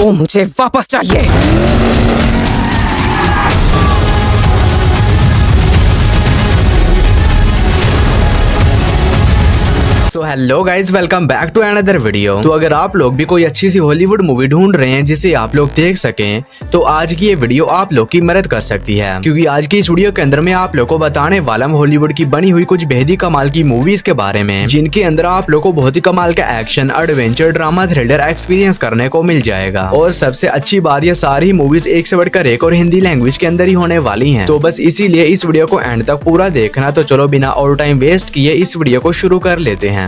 वो मुझे वापस चाहिए। So hello guys, welcome back to another video. तो अगर आप लोग भी कोई अच्छी सी हॉलीवुड मूवी ढूंढ रहे हैं जिसे आप लोग देख सकें, तो आज की ये वीडियो आप लोग की मदद कर सकती है, क्योंकि आज की इस वीडियो के अंदर मैं आप लोग को बताने वाला हूँ हॉलीवुड की बनी हुई कुछ बेहद ही कमाल की मूवीज के बारे में, जिनके अंदर आप लोग को बहुत ही कमाल का action, adventure, drama, thriller experience करने को मिल जाएगा। और सबसे अच्छी बात, ये सारी मूवीज एक से बढ़कर एक और हिंदी लैंग्वेज के अंदर ही होने वाली है। तो बस इसीलिए इस वीडियो को एंड तक पूरा देखना। तो चलो बिना और टाइम वेस्ट किए इस वीडियो को शुरू कर लेते हैं।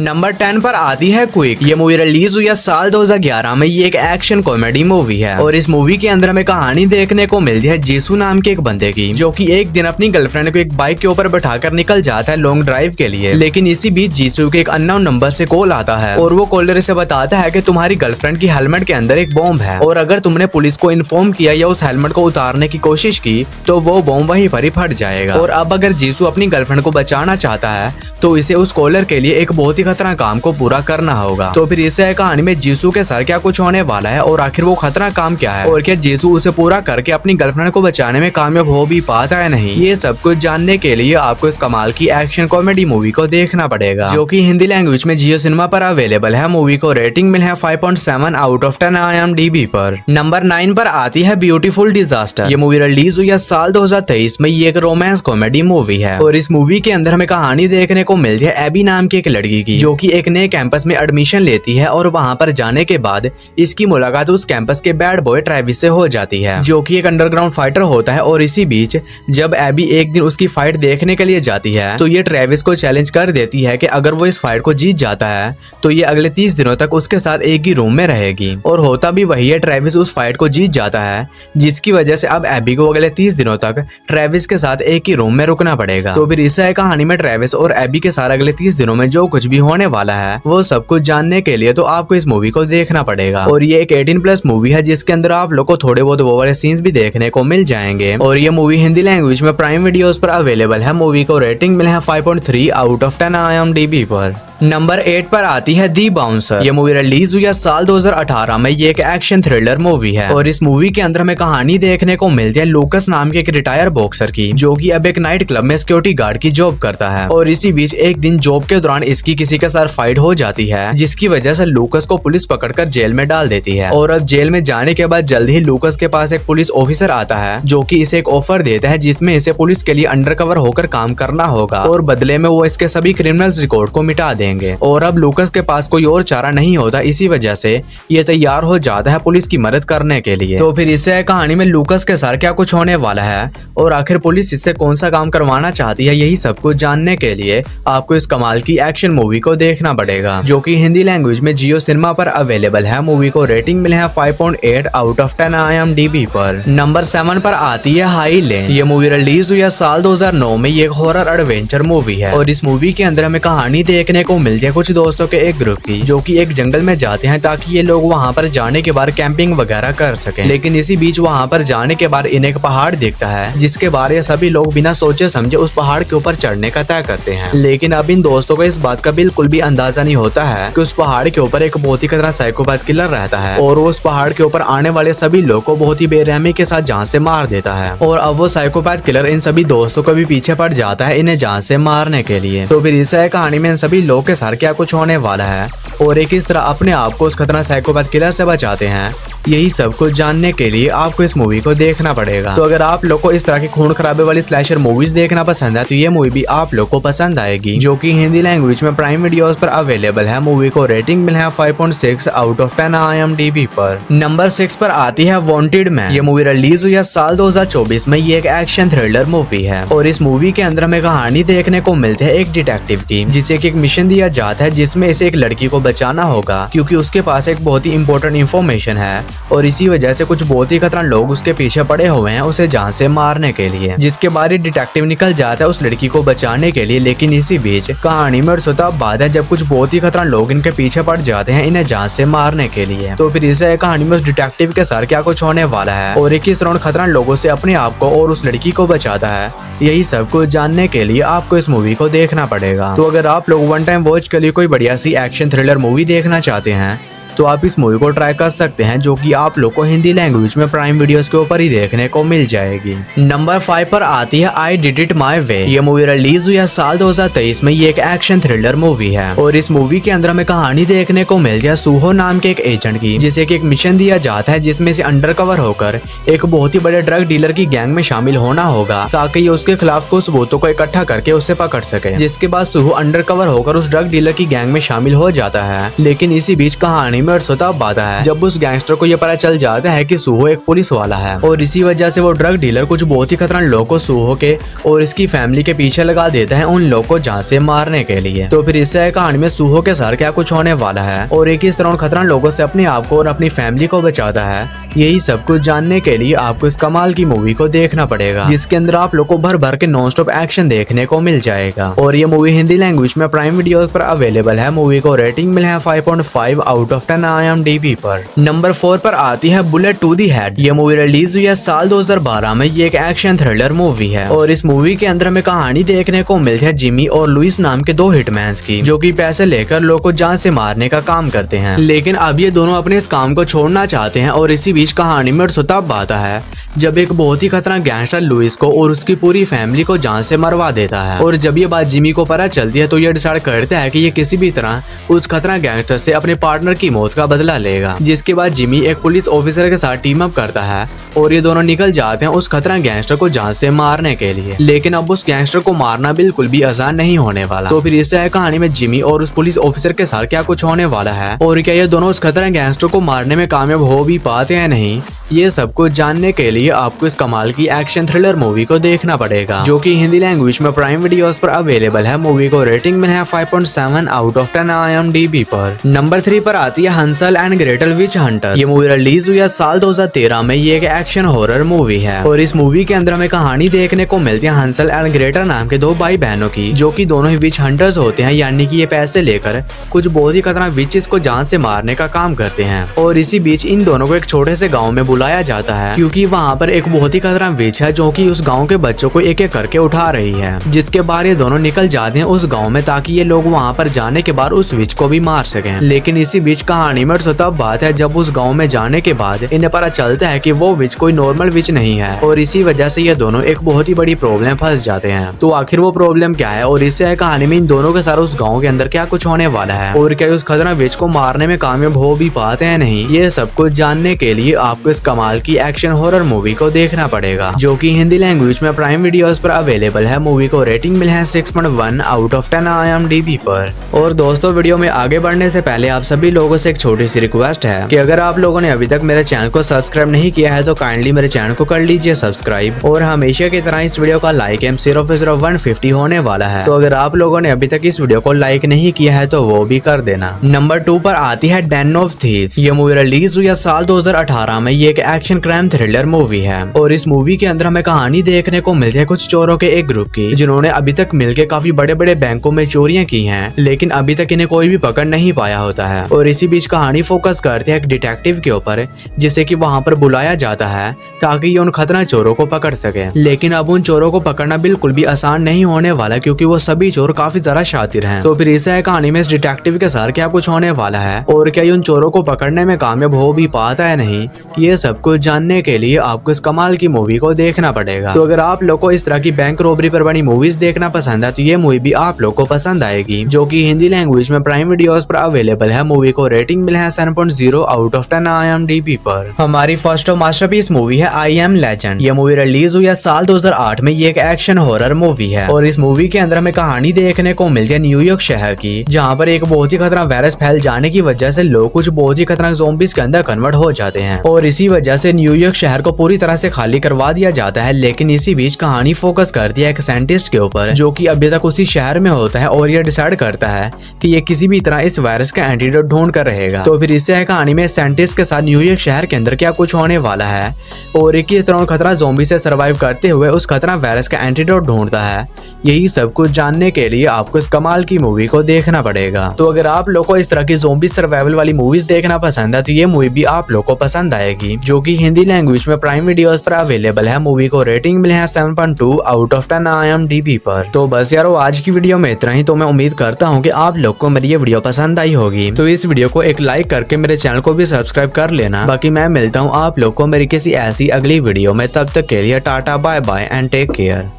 नंबर 10 पर आती है क्विक। ये मूवी रिलीज हुई है साल 2011 में। ये एक एक्शन कॉमेडी मूवी है और इस मूवी के अंदर हमें कहानी देखने को मिलती है जीसू नाम के एक बंदे की, जो कि एक दिन अपनी गर्लफ्रेंड को एक बाइक के ऊपर बैठाकर निकल जाता है लॉन्ग ड्राइव के लिए। लेकिन इसी बीच जीसू के एक अननोन नंबर से कॉल आता है और वो कॉलर इसे बताता है कि तुम्हारी गर्लफ्रेंड की हेलमेट के अंदर एक बॉम्ब है और अगर तुमने पुलिस को इन्फॉर्म किया या उस हेलमेट को उतारने की कोशिश की तो वो बॉम्ब वहीं पर ही फट जाएगा। और अब अगर जीसू अपनी गर्लफ्रेंड को बचाना चाहता है तो इसे उस कॉलर के लिए एक बहुत ही खतरनाक काम को पूरा करना होगा। तो फिर इस कहानी में जीसू के साथ क्या कुछ होने वाला है और आखिर वो खतरनाक काम क्या है और क्या जीसू उसे पूरा करके अपनी गर्लफ्रेंड को बचाने में कामयाब हो भी पाता है नहीं, ये सब कुछ जानने के लिए आपको इस कमाल की एक्शन कॉमेडी मूवी को देखना पड़ेगा, जो कि हिंदी लैंग्वेज में जियो सिनेमा पर अवेलेबल है। मूवी को रेटिंग मिली है 5.7 आउट ऑफ 10 IMDb पर। नंबर 9 पर आती है ब्यूटीफुल डिजास्टर। ये मूवी रिलीज हुई है साल 2023 में। ये एक रोमांस कॉमेडी मूवी है और इस मूवी के अंदर हमें कहानी देखने को मिलती है एबी नाम की एक लड़की की, जो कि एक नए कैंपस में एडमिशन लेती है और वहां पर जाने के बाद इसकी मुलाकात उस कैंपस के बैड बॉय ट्रेविस से हो जाती है, जो कि एक अंडरग्राउंड फाइटर होता है। और इसी बीच जब एबी एक दिन उसकी फाइट देखने के लिए जाती है तो ये ट्रेविस को चैलेंज कर देती है कि अगर वो इस फाइट को जीत जाता है तो ये अगले 30 दिनों तक उसके साथ एक ही रूम में रहेगी। और होता भी वही है, ट्रेविस उस फाइट को जीत जाता है, जिसकी वजह से अब एबी को अगले 30 दिनों तक ट्रेविस के साथ एक ही रूम में रुकना पड़ेगा। तो फिर इस कहानी में ट्रेविस और एबी के साथ अगले 30 दिनों में जो कुछ भी होने वाला है वो सब कुछ जानने के लिए तो आपको इस मूवी को देखना पड़ेगा। और ये एक 18+ मूवी है, जिसके अंदर आप लोग को थोड़े बहुत वो वाले सीन्स भी देखने को मिल जाएंगे। और ये मूवी हिंदी लैंग्वेज में प्राइम वीडियोस पर अवेलेबल है। मूवी को रेटिंग मिले है 5.3 आउट ऑफ 10 IMDb पर। नंबर 8 पर आती है दी बाउंसर। ये मूवी रिलीज हुई है साल 2018 में। ये एक एक्शन थ्रिलर मूवी है और इस मूवी के अंदर हमें कहानी देखने को मिलती है लूकस नाम के एक रिटायर बॉक्सर की, जो कि अब एक नाइट क्लब में सिक्योरिटी गार्ड की जॉब करता है। और इसी बीच एक दिन जॉब के दौरान इसकी किसी के साथ फाइट हो जाती है, जिसकी वजह से लूकस को पुलिस पकड़कर जेल में डाल देती है। और अब जेल में जाने के बाद जल्द ही लूकस के पास एक पुलिस ऑफिसर आता है, जो कि इसे एक ऑफर देता है जिसमें इसे पुलिस के लिए अंडरकवर होकर काम करना होगा और बदले में वो इसके सभी क्रिमिनल्स रिकॉर्ड को मिटा देंगे। और अब लूकस के पास कोई और चारा नहीं होता, इसी वजह से ये तैयार हो जाता है पुलिस की मदद करने के लिए। तो फिर इससे कहानी में लूकस के साथ क्या कुछ होने वाला है और आखिर पुलिस इससे कौन सा काम करवाना चाहती है, यही सब कुछ जानने के लिए आपको इस कमाल की एक्शन मूवी को देखना पड़ेगा, जो कि हिंदी लैंग्वेज में जियो सिनेमा पर अवेलेबल है। मूवी को रेटिंग मिले है 5.8 आउट ऑफ 10 IMDb पर। नंबर 7 पर आती है हाई लेन। ये मूवी रिलीज हुई है साल 2009 में। ये एक हॉरर एडवेंचर मूवी है और इस मूवी के अंदर हमें कहानी देखने को मिलती है कुछ दोस्तों के एक ग्रुप की, जो कि एक जंगल में जाते हैं ताकि ये लोग वहां पर जाने के बाद कैंपिंग वगैरह कर सकें। लेकिन इसी बीच वहां पर जाने के बाद इन्हें एक पहाड़ दिखता है, जिसके बारे में सभी लोग बिना सोचे समझे उस पहाड़ के ऊपर चढ़ने का तय करते हैं। लेकिन अब इन दोस्तों को इस बात का बिल्कुल भी अंदाजा नहीं होता है कि उस पहाड़ के ऊपर एक बहुत ही खतरनाक साइकोपैथ किलर रहता है और उस पहाड़ के ऊपर आने वाले सभी लोग को बहुत ही बेरहमी के साथ जान से मार देता है। और अब वो साइकोपैथ किलर इन सभी दोस्तों को भी पीछे पड़ जाता है इन्हें जान से मारने के लिए। तो फिर इस कहानी में इन सभी लोग के साथ क्या कुछ होने वाला है और एक इस तरह अपने आप को उस खतरनाक साइकोपैथ किलर से बचाते हैं, यही सब कुछ जानने के लिए आपको इस मूवी को देखना पड़ेगा। तो अगर आप लोग को इस तरह की खून खराबे वाली स्लैशर मूवीज देखना पसंद है तो ये मूवी भी आप लोग को पसंद आएगी, जो कि हिंदी लैंग्वेज में प्राइम वीडियोस पर अवेलेबल है। मूवी को रेटिंग मिला है 5.6 आउट ऑफ 10 IMDb पर। नंबर 6 पर आती है वांटेड मैन। ये मूवी रिलीज हुई है साल 2024 में। ये एक एक्शन थ्रिलर मूवी है और इस मूवी के अंदर हमें कहानी देखने को मिलती है एक डिटेक्टिव की, जिसे एक मिशन दिया जाता है जिसमें इसे एक लड़की को बचाना होगा, क्योंकि उसके पास एक बहुत ही इंपॉर्टेंट इंफॉर्मेशन है और इसी वजह से कुछ बहुत ही खतरनाक लोग उसके पीछे पड़े हुए हैं उसे जान से मारने के लिए, जिसके बाद डिटेक्टिव निकल जाता है उस लड़की को बचाने के लिए। लेकिन इसी बीच कहानी में और बाद है जब कुछ बहुत ही खतरनाक लोग इनके पीछे पड़ जाते हैं इन्हें जान से मारने के लिए। तो फिर इस कहानी में उस डिटेक्टिव के साथ क्या कुछ होने वाला है और किस तरह खतरनाक लोगों से अपने आप को और उस लड़की को बचाता है, यही सब कुछ जानने के लिए आपको इस मूवी को देखना पड़ेगा। तो अगर आप लोग वन टाइम वॉच के लिए कोई बढ़िया सी एक्शन थ्रिलर मूवी देखना चाहते हैं तो आप इस मूवी को ट्राई कर सकते हैं, जो कि आप लोग को हिंदी लैंग्वेज में प्राइम वीडियोस के ऊपर ही देखने को मिल जाएगी। नंबर 5 पर आती है I did it my way. ये मूवी रिलीज हुई है साल 2023 में। ये एक एक्शन थ्रिलर मूवी है और इस मूवी के अंदर हमें कहानी देखने को मिलती है सूहो नाम के एक एजेंट की, जिसे एक मिशन दिया जाता है जिसमें से अंडरकवर होकर एक बहुत ही बड़े ड्रग डीलर की गैंग में शामिल होना होगा ताकि ये उसके खिलाफ कुछ सबूतों को इकट्ठा करके उसे पकड़ सके। जिसके बाद सूहो अंडरकवर होकर उस ड्रग डीलर की गैंग में शामिल हो जाता है। लेकिन इसी बीच कहानी में तब आता है जब उस गैंगस्टर को ये पता चल जाता है कि सूहो एक पुलिस वाला है और इसी वजह से वो ड्रग डीलर कुछ बहुत ही खतरनाक लोगों को सूहो के और इसकी फैमिली के पीछे लगा देता है उन लोगों को जान से मारने के लिए। तो फिर इससे कहानी में सूहो के साथ क्या कुछ होने वाला है और एक इस तरह खतरनाक लोगों से अपने आप को और अपनी फैमिली को बचाता है, यही सब कुछ जानने के लिए आपको इस कमाल की मूवी को देखना पड़ेगा, जिसके अंदर आप लोग को भर भर के नॉन स्टॉप एक्शन देखने को मिल जाएगा। और ये मूवी हिंदी लैंग्वेज में प्राइम वीडियोस पर अवेलेबल है। मूवी को रेटिंग मिला है 5.5 आउट ऑफ 10 IMDb पर। नंबर 4 पर आती है बुलेट टू दी हेड। ये मूवी रिलीज हुई है साल 2012 में। ये एक एक्शन थ्रिलर मूवी है और इस मूवी के अंदर हमें कहानी देखने को मिलती है जिमी और लुइस नाम के दो हिटमैन्स की, जो कि पैसे लेकर लोगों को जान से मारने का काम करते हैं। लेकिन अब ये दोनों अपने इस काम को छोड़ना चाहते हैं और इसी बीच कहानी में तब आता है जब एक बहुत ही खतरनाक गैंगस्टर लुइस को और उसकी पूरी फैमिली को जान से मरवा देता है। और जब ये बात जिमी को पता चलती है तो ये डिसाइड करता है कि ये किसी भी तरह उस खतरनाक गैंगस्टर से अपने पार्टनर की मौत का बदला लेगा। जिसके बाद जिमी एक पुलिस ऑफिसर के साथ टीम अप करता है और ये दोनों निकल जाते हैं उस खतरनाक गैंगस्टर को जान से मारने के लिए। लेकिन अब उस गैंगस्टर को मारना बिल्कुल भी आसान नहीं होने वाला। तो फिर इससे कहानी में जिमी और उस पुलिस ऑफिसर के साथ क्या कुछ होने वाला है और क्या ये दोनों उस खतरनाक गैंगस्टर को मारने में कामयाब हो भी पाते हैं नहीं, ये सब कुछ जानने के लिए आपको इस कमाल की एक्शन थ्रिलर मूवी को देखना पड़ेगा, जो कि हिंदी लैंग्वेज में प्राइम वीडियोस पर अवेलेबल है। मूवी को रेटिंग में है 5.7 आउट ऑफ 10 IMDb पर। नंबर 3 पर आती है Hansal and Gretel which Hunter. ये मूवी रिलीज हुई है साल 2013 में। ये एक एक्शन हॉरर मूवी है और इस मूवी के अंदर हमें कहानी देखने को मिलती है हंसल एंड ग्रेटल नाम के दो भाई बहनों की, जो कि दोनों ही विच हंटर्स होते हैं, यानी कि ये पैसे लेकर कुछ बहुत ही खतरनाक विचेस को जान से मारने का काम करते हैं। और इसी बीच इन दोनों को एक छोटे से गाँव में बुलाया जाता है क्योंकि वहाँ पर एक बहुत ही खतरनाक विच है जो कि उस गांव के बच्चों को एक एक करके उठा रही है। जिसके बाद ये दोनों निकल जाते हैं उस गांव में ताकि ये लोग वहाँ पर जाने के बाद उस विच को भी मार सकें। लेकिन इसी बीच कहानी में तब बात है जब उस गांव में जाने के बाद इन्हें पता चलता है कि वो विच कोई नॉर्मल विच नहीं है और इसी वजह से ये दोनों एक बहुत ही बड़ी प्रॉब्लम फंस जाते हैं। तो आखिर वो प्रॉब्लम क्या है और इससे कहानी में इन दोनों के साथ उस गाँव के अंदर क्या कुछ होने वाला है और क्या उस खतरनाक विच को मारने में कामयाब हो भी पाते हैं नहीं, ये सब कुछ जानने के लिए आपको इस कमाल की एक्शन हॉरर मूवी को देखना पड़ेगा, जो कि हिंदी लैंग्वेज में प्राइम वीडियोस पर अवेलेबल है। मूवी को रेटिंग मिला है 6.1 आउट ऑफ 10 IMDb पर। और दोस्तों, वीडियो में आगे बढ़ने से पहले आप सभी लोगों से एक छोटी सी रिक्वेस्ट है कि अगर आप लोगों ने अभी तक मेरे चैनल को सब्सक्राइब नहीं किया है तो काइंडली मेरे चैनल को कर लीजिए सब्सक्राइब। और हमेशा की तरह इस वीडियो का लाइक एम 150 होने वाला है, तो अगर आप लोगों ने अभी तक इस वीडियो को लाइक नहीं किया है तो वो भी कर देना। नंबर 2 पर आती है डेन ऑफ थीव्स। ये मूवी रिलीज हुई है साल 2018 में। ये एक एक्शन क्राइम थ्रिलर मूवी है और इस मूवी के अंदर हमें कहानी देखने को मिलती है कुछ चोरों के एक ग्रुप की, जिन्होंने अभी तक मिलकर काफी बड़े बड़े बैंकों में चोरियां की हैं, लेकिन अभी तक इन्हें कोई भी पकड़ नहीं पाया होता है। और इसी बीच कहानी फोकस करती है एक डिटेक्टिव के ऊपर, जिसे कि वहां पर बुलाया जाता है ताकि ये उन खतरनाक चोरों को पकड़ सके। लेकिन अब उन चोरों को पकड़ना बिल्कुल भी आसान नहीं होने वाला क्योंकि वो सभी चोर काफी ज्यादा शातिर हैं। तो फिर इस कहानी में इस डिटेक्टिव के साथ क्या कुछ होने वाला है और क्या ये उन चोरों को पकड़ने में कामयाब हो भी पाता है नहीं, ये सब कुछ जानने के लिए आपको इस कमाल की मूवी को देखना पड़ेगा। तो अगर आप लोग को इस तरह की बैंक रॉबरी पर बनी मूवीज देखना पसंद है तो ये मूवी भी आप लोग को पसंद आएगी, जो कि हिंदी लैंग्वेज में प्राइम वीडियोस पर अवेलेबल है। मूवी को रेटिंग मिला है 7.0 आउट ऑफ 10 IMDb पर। हमारी फर्स्ट और मास्टरपीस मूवी है आई एम लेजेंड। ये मूवी रिलीज हुई है साल 2008 में। ये एक एक्शन हॉरर मूवी है और इस मूवी के अंदर हमें कहानी देखने को मिलती है न्यूयॉर्क शहर की, जहाँ पर एक बहुत ही खतरनाक वायरस फैल जाने की वजह से लोग कुछ बहुत ही खतरनाक ज़ॉम्बीज़ के अंदर कन्वर्ट हो जाते हैं और इसी वजह से न्यूयॉर्क शहर को पूरी तरह से खाली करवा दिया जाता है। लेकिन इसी बीच कहानी फोकस करती है एक साइंटिस्ट के ऊपर, जो कि अभी तक उसी शहर में होता है और ये डिसाइड करता है कि ये किसी भी तरह इस वायरस का एंटीडोट ढूंढ कर रहेगा रहेगा। तो फिर इससे है कहानी में साइंटिस्ट के साथ न्यूयॉर्क शहर के अंदर क्या कुछ होने वाला है और किस तरह खतरा ज़ॉम्बी से सर्वाइव करते हुए उस खतरा वायरस का एंटीडोट ढूंढता है, यही सब कुछ जानने के लिए आपको इस कमाल की मूवी को देखना पड़ेगा। तो अगर आप लोग को इस तरह की ज़ॉम्बी सर्वाइवल वाली मूवीज देखना पसंद है तो ये मूवी भी आप लोग को पसंद आएगी, जो कि हिंदी लैंग्वेज में प्राइम वीडियोस पर अवेलेबल है। मूवी को रेटिंग मिले है 7.2 आउट ऑफ 10 IMDb पर। तो बस यारो आज की वीडियो में इतना ही। तो मैं उम्मीद करता हूँ कि आप लोग को मेरी ये वीडियो पसंद आई होगी। तो इस वीडियो को एक लाइक करके मेरे चैनल को भी सब्सक्राइब कर लेना। बाकी मैं मिलता हूँ आप लोग को मेरी किसी ऐसी अगली वीडियो में, तब तक के लिए tata bye bye and take care.